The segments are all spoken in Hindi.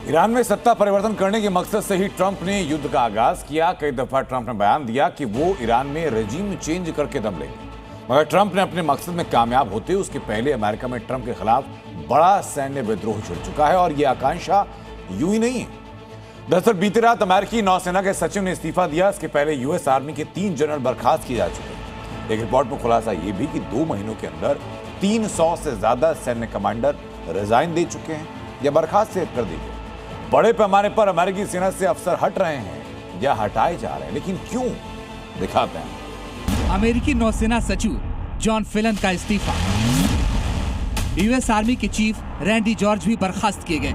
ईरान में सत्ता परिवर्तन करने के मकसद से ही ट्रंप ने युद्ध का आगाज किया। कई दफा ट्रंप ने बयान दिया कि वो ईरान में रेजिम चेंज करके दम लेंगे, मगर ट्रंप ने अपने मकसद में कामयाब होते उसके पहले अमेरिका में ट्रंप के खिलाफ बड़ा सैन्य विद्रोह छिड़ चुका है और यह आकांक्षा यूं ही नहीं है। दरअसल बीती रात अमेरिकी नौसेना के सचिव ने इस्तीफा दिया। इसके पहले यूएस आर्मी के 3 जनरल बर्खास्त किए जा चुके हैं। एक रिपोर्ट में खुलासा यह भी कि 2 महीनों के अंदर 300 से ज्यादा सैन्य कमांडर रिजाइन दे चुके हैं या बर्खास्त कर दिए गए। बड़े पैमाने पर अमेरिकी सेना से अफसर हट रहे हैं या हटाए जा रहे हैं, लेकिन क्यों, दिखाते हैं। अमेरिकी नौसेना सचिव जॉन फेलन का इस्तीफा। यूएस आर्मी के चीफ रैंडी जॉर्ज भी बर्खास्त किए गए।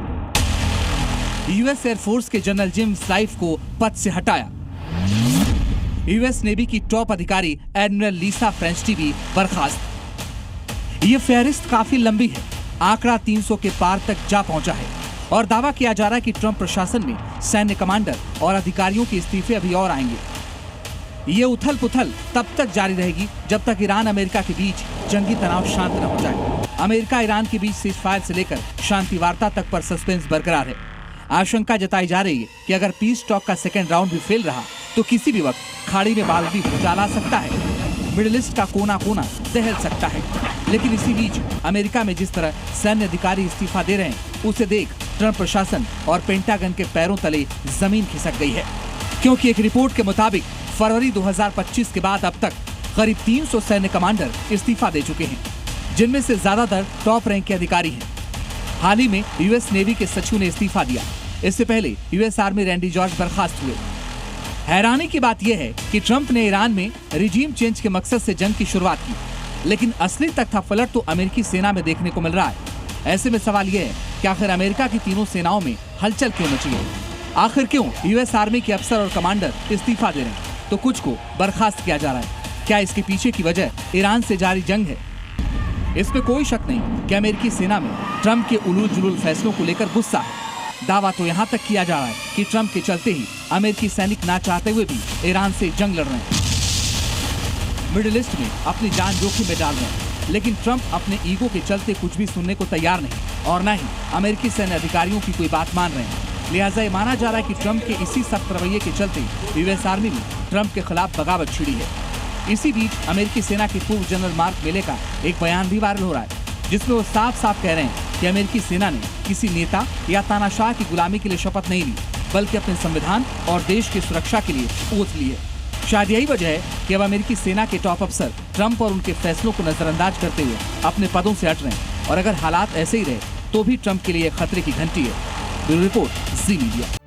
यूएस एयरफोर्स के जनरल जेम्स लाइफ को पद से हटाया। यूएस नेवी की टॉप अधिकारी एडमिरल लीसा फ्रेंचटी भी बर्खास्त। ये फहरिस्त काफी लंबी है, आंकड़ा 300 के पार तक जा पहुंचा है और दावा किया जा रहा है कि ट्रंप प्रशासन में सैन्य कमांडर और अधिकारियों के इस्तीफे अभी और आएंगे। ये उथल पुथल तब तक जारी रहेगी जब तक ईरान अमेरिका के बीच जंगी तनाव शांत न हो जाए। अमेरिका ईरान के बीच सीजफायर से लेकर शांति वार्ता तक पर सस्पेंस बरकरार है। आशंका जताई जा रही है कि अगर पीस टॉक का सेकेंड राउंड भी फेल रहा तो किसी भी वक्त खाड़ी में बाल भी भूचाल आ सकता है। मिडिल ईस्ट का कोना कोना दहल सकता है। लेकिन इसी बीच अमेरिका में जिस तरह सैन्य अधिकारी इस्तीफा दे रहे हैं, उसे देख ट्रंप प्रशासन और पेंटागन के पैरों तले जमीन खिसक गई है, क्योंकि एक रिपोर्ट के मुताबिक फरवरी 2025 के बाद अब तक करीब 300 सैन्य कमांडर इस्तीफा दे चुके हैं, जिनमें से ज्यादातर टॉप रैंक के अधिकारी हैं। हाल ही में यूएस नेवी के सचिव ने इस्तीफा दिया। इससे पहले यूएस आर्मी रैंडी जॉर्ज बर्खास्त हुए। हैरानी की बात यह है कि ट्रंप ने ईरान में रिजीम चेंज के मकसद से जंग की शुरुआत की, लेकिन असली तख्तापलट तो अमेरिकी सेना में देखने को मिल रहा है। ऐसे में सवाल यह है कि आखिर अमेरिका की तीनों सेनाओं में हलचल क्यों मची है? आखिर क्यों यूएस आर्मी के अफसर और कमांडर इस्तीफा दे रहे हैं तो कुछ को बर्खास्त किया जा रहा है? क्या इसके पीछे की वजह ईरान से जारी जंग है? इसमें कोई शक नहीं कि अमेरिकी सेना में ट्रंप के उलूल जुलूल फैसलों को लेकर गुस्सा है। दावा तो यहाँ तक किया जा रहा है कि ट्रंप के चलते ही अमेरिकी सैनिक ना चाहते हुए भी ईरान से जंग लड़ रहे हैं, मिडिल ईस्ट में अपनी जान जोखिम में डाल रहे हैं। लेकिन ट्रंप अपने ईगो के चलते कुछ भी सुनने को तैयार नहीं और न ही अमेरिकी सैन्य अधिकारियों की कोई बात मान रहे हैं। लिहाजा ये माना जा रहा है कि ट्रंप के इसी सख्त रवैये के चलते यूएस आर्मी में ट्रंप के खिलाफ बगावत छिड़ी है। इसी बीच अमेरिकी सेना के पूर्व जनरल मार्क मिले का एक बयान भी वायरल हो रहा है, जिसमें वो साफ साफ कह रहे हैं कि अमेरिकी सेना ने किसी नेता या तानाशाह की गुलामी के लिए शपथ नहीं ली, बल्कि अपने संविधान और देश की सुरक्षा के लिए ओथ ली है। शायद यही वजह है कि अब अमेरिकी सेना के टॉप अफसर ट्रंप और उनके फैसलों को नजरअंदाज करते हुए अपने पदों से हट रहे हैं और अगर हालात ऐसे ही रहे तो भी ट्रंप के लिए खतरे की घंटी है। ब्यूरो रिपोर्ट, जी मीडिया।